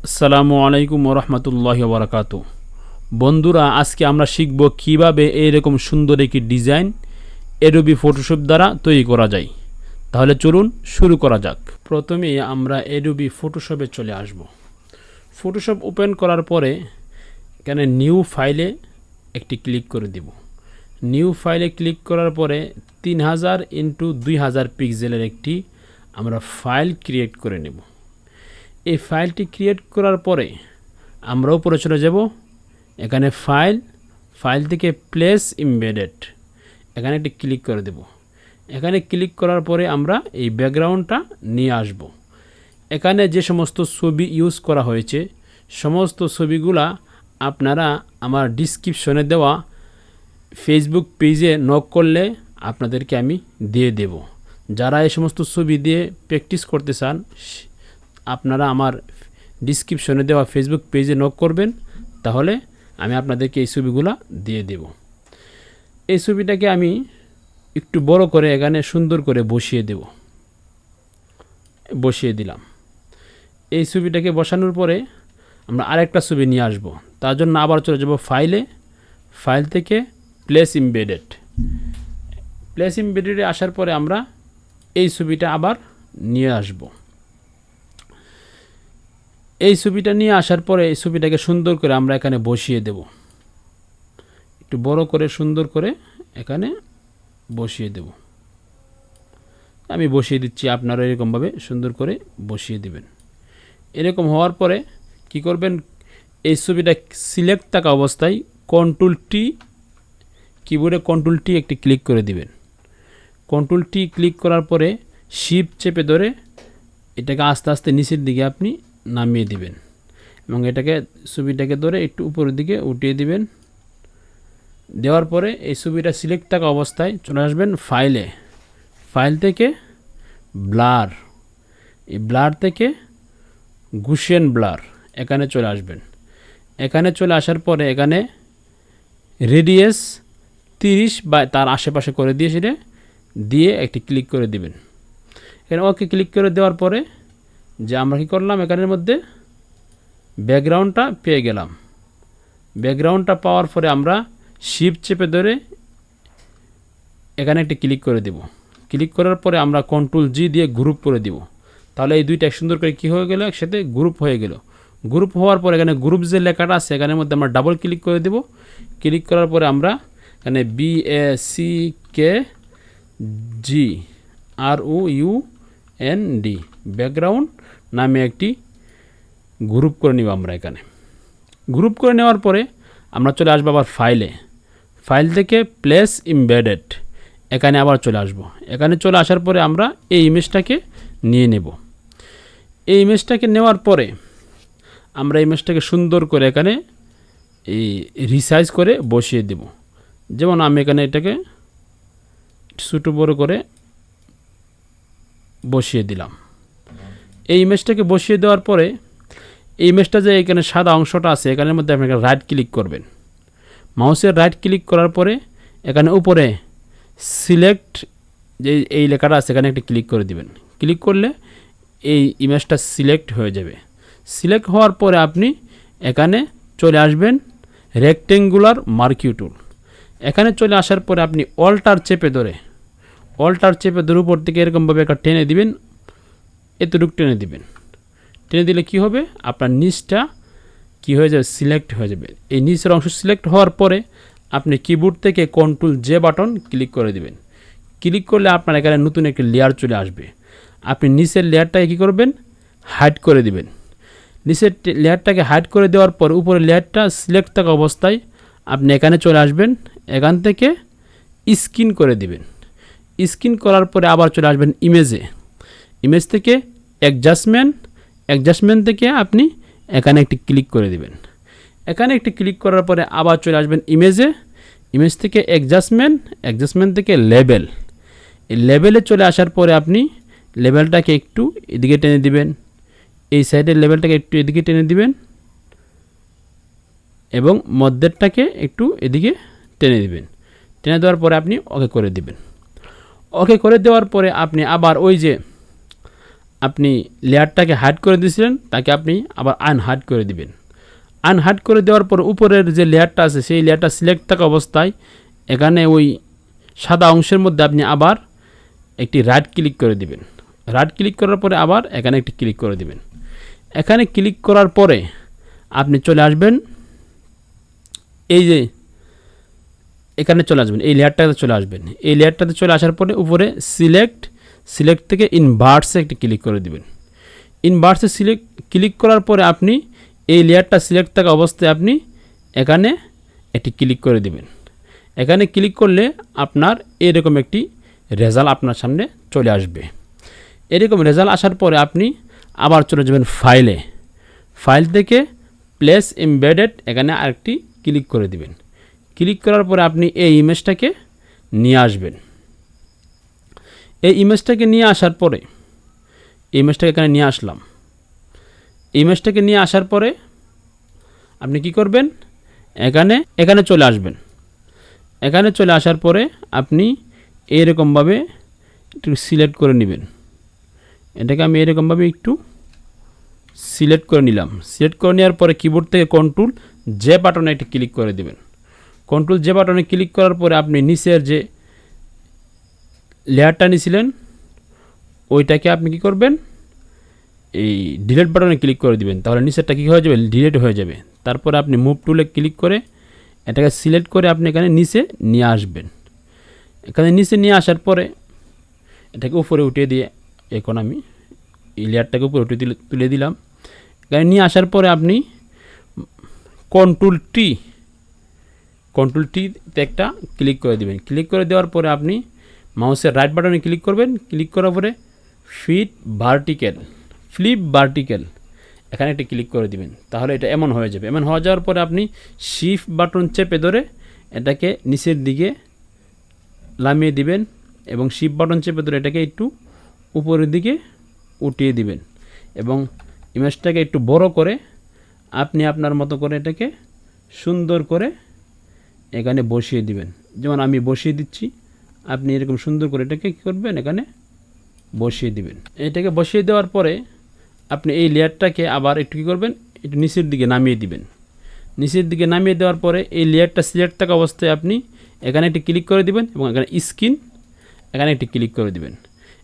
আসসালামু আলাইকুম ওরহমতুল্লাহি ওবরাকাতু। বন্ধুরা, আজকে আমরা শিখব কিভাবে এইরকম সুন্দর একটি ডিজাইন অ্যাডোবি ফটোশপ দ্বারা তৈরি করা যায়। তাহলে চলুন শুরু করা যাক। প্রথমে আমরা অ্যাডোবি ফটোশপে চলে আসব। ফটোশপ ওপেন করার পরে এখানে নিউ ফাইলে একটি ক্লিক করে দেব। নিউ ফাইলে ক্লিক করার পরে 3000 ইন্টু 2000 পিক্সেলের একটি আমরা ফাইল ক্রিয়েট করে নেব। এই ফাইলটি ক্রিয়েট করার পরে আমরা উপরে চলে যাব। এখানে ফাইল থেকে প্লেস এমবেডেড এখানে একটি ক্লিক করে দেব। এখানে ক্লিক করার পরে আমরা এই ব্যাকগ্রাউন্ডটা নিয়ে আসব। এখানে যে সমস্ত ছবি ইউজ করা হয়েছে সমস্ত ছবিগুলা আপনারা আমার ডিসক্রিপশনে দেওয়া ফেসবুক পেজে নক করলে আপনাদেরকে আমি দিয়ে দেব। যারা এই সমস্ত ছবি দিয়ে প্র্যাকটিস করতে চান আপনারা আমার ডিসক্রিপশনে দেওয়া ফেসবুক পেজে নক করবেন, তাহলে আমি আপনাদেরকে এই ছবিগুলো দিয়ে দেব। এই ছবিটাকে আমি একটু বড় করে এখানে সুন্দর করে বসিয়ে দিলাম। এই ছবিটাকে বসানোর পরে আমরা আরেকটা ছবি নিয়ে আসব। তার জন্য আবার চলে যাব ফাইল থেকে প্লেস এমবেডেডে আসার পরে আমরা এই ছবিটা আবার নিয়ে আসব। এই ছবিটা নিয়ে আসার পরে এই ছবিটাকে সুন্দর করে আমরা এখানে বসিয়ে দেব। একটু বড় করে সুন্দর করে এখানে বসিয়ে দেব। আমি বসিয়ে দিচ্ছি, আপনারা এরকমভাবে সুন্দর করে বসিয়ে দিবেন। এরকম হওয়ার পরে কি করবেন, এই ছবিটা সিলেক্ট থাকা অবস্থায় কিবোর্ডে কন্ট্রোল টি একটি ক্লিক করে দিবেন। কন্ট্রোল টি ক্লিক করার পরে শিফট চেপে ধরে এটাকে আস্তে আস্তে নিচের দিকে আপনি নামিয়ে দিবেন এবং ছবিটাকে ধরে একটু উপরের দিকে উঠিয়ে দিবেন। দেওয়ার পরে এই ছবিটা সিলেক্ট থাকা অবস্থায় চলে আসবেন ফাইল থেকে ব্লার, এই ব্লার থেকে গুশিয়ান ব্লার এখানে চলে আসবেন। এখানে চলে আসার পরে এখানে রেডিয়াস 30 বা তার আশেপাশে করে দিয়ে একটি ক্লিক করে দিবেন। এখানে ওকে ক্লিক করে দেওয়ার পরে যে আমরা কী করলাম, এখানের মধ্যে ব্যাকগ্রাউন্ডটা পেয়ে গেলাম। ব্যাকগ্রাউন্ডটা পাওয়ার পরে আমরা শিফট চেপে ধরে এখানে একটি ক্লিক করে দেব। ক্লিক করার পরে আমরা কন্ট্রোল জি দিয়ে গ্রুপ করে দিব। তাহলে এই দুইটা সুন্দর করে কী হয়ে গেল, একসাথে গ্রুপ হয়ে গেল। গ্রুপ হওয়ার পরে এখানে গ্রুপ যে লেখাটা আছে এখানের মধ্যে আমরা ডাবল ক্লিক করে দেব। ক্লিক করার পরে আমরা এখানে BACKGROUND ব্যাকগ্রাউন্ড নামে একটি গ্রুপ করে নিব। আমরা এখানে গ্রুপ করে নেওয়ার পরে আমরা চলে আসবো আবার ফাইল থেকে প্লেস এমবেডেড এখানে আবার চলে আসব। এখানে চলে আসার পরে আমরা এই ইমেজটাকে নিয়ে নেব। এই ইমেজটাকে নেওয়ার পরে আমরা ইমেজটাকে সুন্দর করে এখানে এই রিসাইজ করে বসিয়ে দেব। যেমন আমি এখানে এটাকে ছোটো বড় করে বসিয়ে দিলাম। এই ইমেজটাকে বসিয়ে দেওয়ার পরে এই ইমেজটা যে এখানে সাদা অংশটা আছে এখানের মধ্যে আপনি রাইট ক্লিক করবেন। মাউসের রাইট ক্লিক করার পরে এখানে উপরে সিলেক্ট যে এই লেখাটা আছে এখানে একটা ক্লিক করে দিবেন। ক্লিক করলে এই ইমেজটা সিলেক্ট হয়ে যাবে। সিলেক্ট হওয়ার পরে আপনি এখানে চলে আসবেন রেক্টেঙ্গুলার মার্কিউ টুল। এখানে চলে আসার পরে আপনি অল্টার চেপে ধরে উপর থেকে এরকমভাবে একটা টেনে দিবেন, এতটুকু টেনে দিবেন। টেনে দিলে কি হবে, আপনার নিচটা কি হয়ে যাবে, সিলেক্ট হয়ে যাবে। এই নিচের অংশ সিলেক্ট হওয়ার পরে আপনি কিবোর্ড থেকে কন্ট্রোল জে বাটন ক্লিক করে দিবেন। ক্লিক করলে আপনার এখানে নতুন একটি লেয়ার চলে আসবে। আপনি নিচের লেয়ারটাকে কী করবেন, হাইড করে দিবেন। নিচের লেয়ারটাকে হাইড করে দেওয়ার পর উপরের লেয়ারটা সিলেক্ট থাকা অবস্থায় আপনি এখানে চলে আসবেন। এখান থেকে স্ক্রিন করে দিবেন। স্ক্রিন করার পরে আবার চলে আসবেন ইমেজ থেকে অ্যাডজাস্টমেন্ট থেকে আপনি এখানে একটি ক্লিক করে দিবেন। এখানে একটি ক্লিক করার পরে আবার চলে আসবেন ইমেজ থেকে অ্যাডজাস্টমেন্ট থেকে লেবেল। এই লেবেলে চলে আসার পরে আপনি লেবেলটাকে একটু এদিকে টেনে দিবেন। এই সাইডের লেবেলটাকে একটু এদিকে টেনে দিবেন এবং মধ্যেরটাকে একটু এদিকে টেনে দিবেন। টেনে দেওয়ার পরে আপনি ওকে করে দিবেন। ওকে করে দেওয়ার পরে আপনি আবার ওই যে আপনি লেয়ারটাকে হাইড করে দিয়েছিলেন তাকে আপনি আবার আনহাইড করে দিবেন। আনহাইড করে দেওয়ার পর উপরের যে লেয়ারটা আছে সেই লেয়ারটা সিলেক্ট থাকা অবস্থায় এখানে ওই সাদা অংশের মধ্যে আপনি আবার একটি রাইট ক্লিক করে দিবেন। রাইট ক্লিক করার পরে আবার এখানে একটি ক্লিক করে দিবেন। এখানে ক্লিক করার পরে আপনি চলে আসবেন এই যে এখানে চলে আসবেন, এই লেয়ারটাতে চলে আসবেন। এই লেয়ারটাতে চলে আসার পরে উপরে সিলেক্ট থেকে ইনভার্সে একটি ক্লিক করে দিবেন। ইনভার্সে ক্লিক করার পরে আপনি এই লেয়ারটা সিলেক্ট থাকা অবস্থায় আপনি এখানে একটি ক্লিক করে দিবেন। এখানে ক্লিক করলে আপনার এরকম একটি রেজাল্ট আপনার সামনে চলে আসবে। এরকম রেজাল্ট আসার পরে আপনি আবার চলে যাবেন ফাইল থেকে প্লেস এমবেডেড এখানে আরেকটি ক্লিক করে দিবেন। ক্লিক করার পরে আপনি এই ইমেজটাকে নিয়ে আসবেন। এই ইমেজটাকে নিয়ে আসার পরে ইমেজটাকে এখানে নিয়ে আসলাম। ইমেজটাকে নিয়ে আসার পরে আপনি কি করবেন, এখানে চলে আসবেন। এখানে চলে আসার পরে আপনি এইরকমভাবে একটু সিলেক্ট করে নেবেন। এটাকে আমি এরকমভাবে একটু সিলেক্ট করে নিলাম। সিলেক্ট করে নেওয়ার পরে কিবোর্ড থেকে কন্ট্রোল জে বাটনে একটি ক্লিক করে দেবেন। কন্ট্রোল জে বাটনে ক্লিক করার পরে আপনি নিচের যে লেয়ারটা নিয়েছিলেন ওইটাকে আপনি কি করবেন, এই ডিলিট বাটনে ক্লিক করে দিবেন। তাহলে নিচেরটা কী হয়ে যাবে, ডিলিট হয়ে যাবে। তারপরে আপনি মুভ টুলে ক্লিক করে এটাকে সিলেক্ট করে আপনি এখানে নিচে নিয়ে আসবেন। এখানে নিচে নিয়ে আসার পরে এটাকে উপরে উঠিয়ে দিয়ে এখন আমি এই লেয়ারটাকে উপরে উঠিয়ে তুলে দিলাম। এখানে নিয়ে আসার পরে আপনি কন্ট্রোল টিতে একটা ক্লিক করে দিবেন। ক্লিক করে দেওয়ার পরে আপনি মাউসের রাইট বাটনে ক্লিক করবেন। ক্লিক করার পরে ফ্লিপ ভার্টিক্যাল এখানে একটা ক্লিক করে দিবেন। তাহলে এটা এমন হয়ে যাবে। এমন হয়ে যাওয়ার পরে আপনি শিফট বাটন চেপে ধরে এটাকে নিচের দিকে নামিয়ে দিবেন এবং শিফট বাটন চেপে ধরে এটাকে একটু উপরের দিকে উঠিয়ে দিবেন এবং ইমেজটাকে একটু বড় করে আপনি আপনার মতো করে এটাকে সুন্দর করে এখানে বসিয়ে দিবেন। যেমন আমি বসিয়ে দিচ্ছি, আপনি এরকম সুন্দর করে এটাকে কী করবেন, এখানে বসিয়ে দিবেন। এটাকে বসিয়ে দেওয়ার পরে আপনি এই লেয়ারটাকে আবার একটু কী করবেন, একটু নিচের দিকে নামিয়ে দিবেন। নিচের দিকে নামিয়ে দেওয়ার পরে এই লেয়ারটা সিলেক্ট থাকা অবস্থায় আপনি এখানে একটি ক্লিক করে দিবেন এবং এখানে স্ক্রিন এখানে একটি ক্লিক করে দিবেন।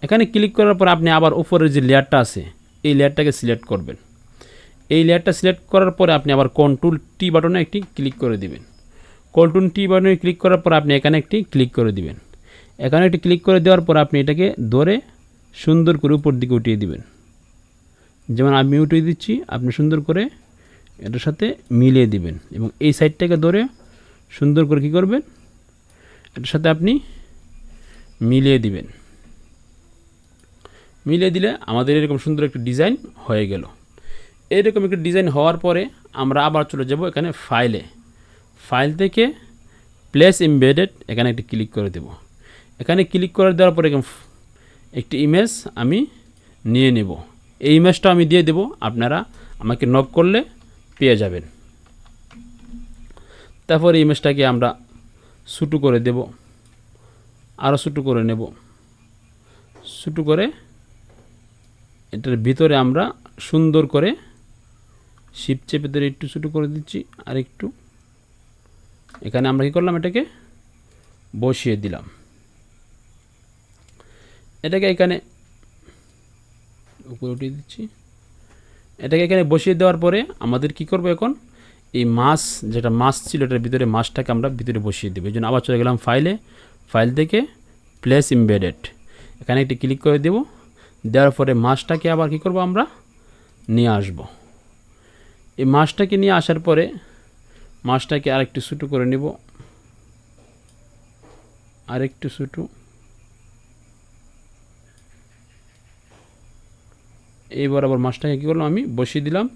এখানে ক্লিক করার পর আপনি আবার উপরের যে লেয়ারটা আছে এই লেয়ারটাকে সিলেক্ট করবেন। এই লেয়ারটা সিলেক্ট করার পরে আপনি আবার কন্ট্রোল টি বাটনে একটি ক্লিক করে দিবেন। কন্ট্রোল টি বাটনে ক্লিক করার পর আপনি এখানে একটি ক্লিক করে দিবেন। এখানে একটি ক্লিক করে দেওয়ার পর আপনি এটাকে ধরে সুন্দর করে উপর দিকে উঠিয়ে দিবেন। যেমন আমি উঠিয়ে দিচ্ছি, আপনি সুন্দর করে এটার সাথে মিলিয়ে দিবেন এবং এই সাইডটাকে ধরে সুন্দর করে কী করবেন, এটার সাথে আপনি মিলিয়ে দিবেন। মিলিয়ে দিলে আমাদের এরকম সুন্দর একটা ডিজাইন হয়ে গেল। এরকম একটা ডিজাইন হওয়ার পরে আমরা আবার চলে যাব এখানে ফাইল থেকে প্লেস এমবেডেড এখানে একটি ক্লিক করে দেব। এখানে ক্লিক করে দেওয়ার পরে একটি ইমেজ আমি নিয়ে নেব। এই ইমেজটা আমি দিয়ে দেব, আপনারা আমাকে নক করলে পেয়ে যাবেন। তারপর এই ইমেজটাকে আমরা ছোটো করে দেব, আরও ছোটো করে নেব। ছোটো করে এটার ভিতরে আমরা সুন্দর করে শিফট চেপে ধরে একটু ছোটো করে দিচ্ছি আর একটু। এখানে আমরা কী করলাম, এটাকে বসিয়ে দিলাম। এটাকে এখানে উপরে উঠিয়ে দিচ্ছি। এটাকে এখানে বসিয়ে দেওয়ার পরে আমাদের কি করব, এখন এই যেটা মাছ ছিল এটার ভিতরে মাছটাকে আমরা ভিতরে বসিয়ে দেবো। এই জন্য আবার চলে গেলাম ফাইল থেকে প্লেস এমবেডেড এখানে একটি ক্লিক করে দেব। দেওয়ার পরে মাছটাকে আবার কি করব, আমরা নিয়ে আসব। এই মাছটাকে নিয়ে আসার পরে মাছটাকে আরেকটু ছোটো করে নেব, আরেকটু ছোটো। এইবার আবার মাছটাকে কী করলাম, আমি বসিয়ে দিলাম।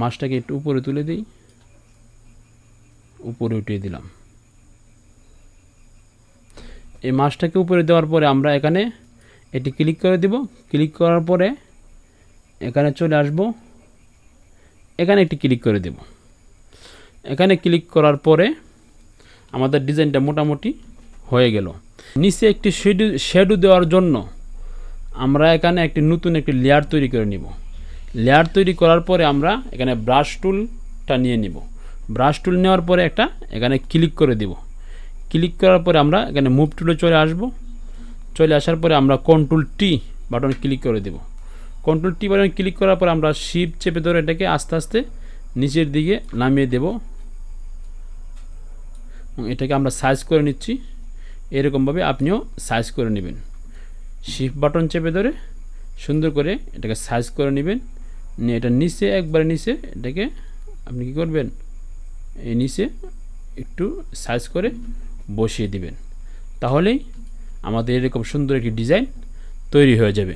মাছটাকে একটু উপরে তুলে দিই, উপরে উঠিয়ে দিলাম। এই মাছটাকে উপরে দেওয়ার পরে আমরা এখানে এটি ক্লিক করে দেব। ক্লিক করার পরে এখানে চলে আসব, এখানে একটি ক্লিক করে দেব। এখানে ক্লিক করার পরে আমাদের ডিজাইনটা মোটামুটি হয়ে গেল। নিচে একটি শ্যাডো দেওয়ার জন্য আমরা এখানে নতুন একটি লেয়ার তৈরি করে নিব। লেয়ার তৈরি করার পরে আমরা এখানে ব্রাশ টুলটা নিয়ে নিব। ব্রাশ টুল নেওয়ার পরে এখানে ক্লিক করে দিব। ক্লিক করার পরে আমরা এখানে মুভ টুলে চলে আসব। চলে আসার পরে আমরা কন্ট্রোল টি বাটন ক্লিক করে দেব। কন্ট্রোল টি বাটন ক্লিক করার পর আমরা শিফট চেপে ধরে এটাকে আস্তে আস্তে নিচের দিকে নামিয়ে দেব। এটাকে আমরা সাইজ করে নিচ্ছি। এরকমভাবে আপনিও সাইজ করে নেবেন। শিফট বাটন চেপে ধরে সুন্দর করে এটাকে সাইজ করে নেবেন। নিয়ে এটা নিচে একবারে নিচে এটাকে আপনি কী করবেন, এই নিচে একটু সাইজ করে বসিয়ে দিবেন। তাহলেই আমাদের এরকম সুন্দর একটি ডিজাইন তৈরি হয়ে যাবে।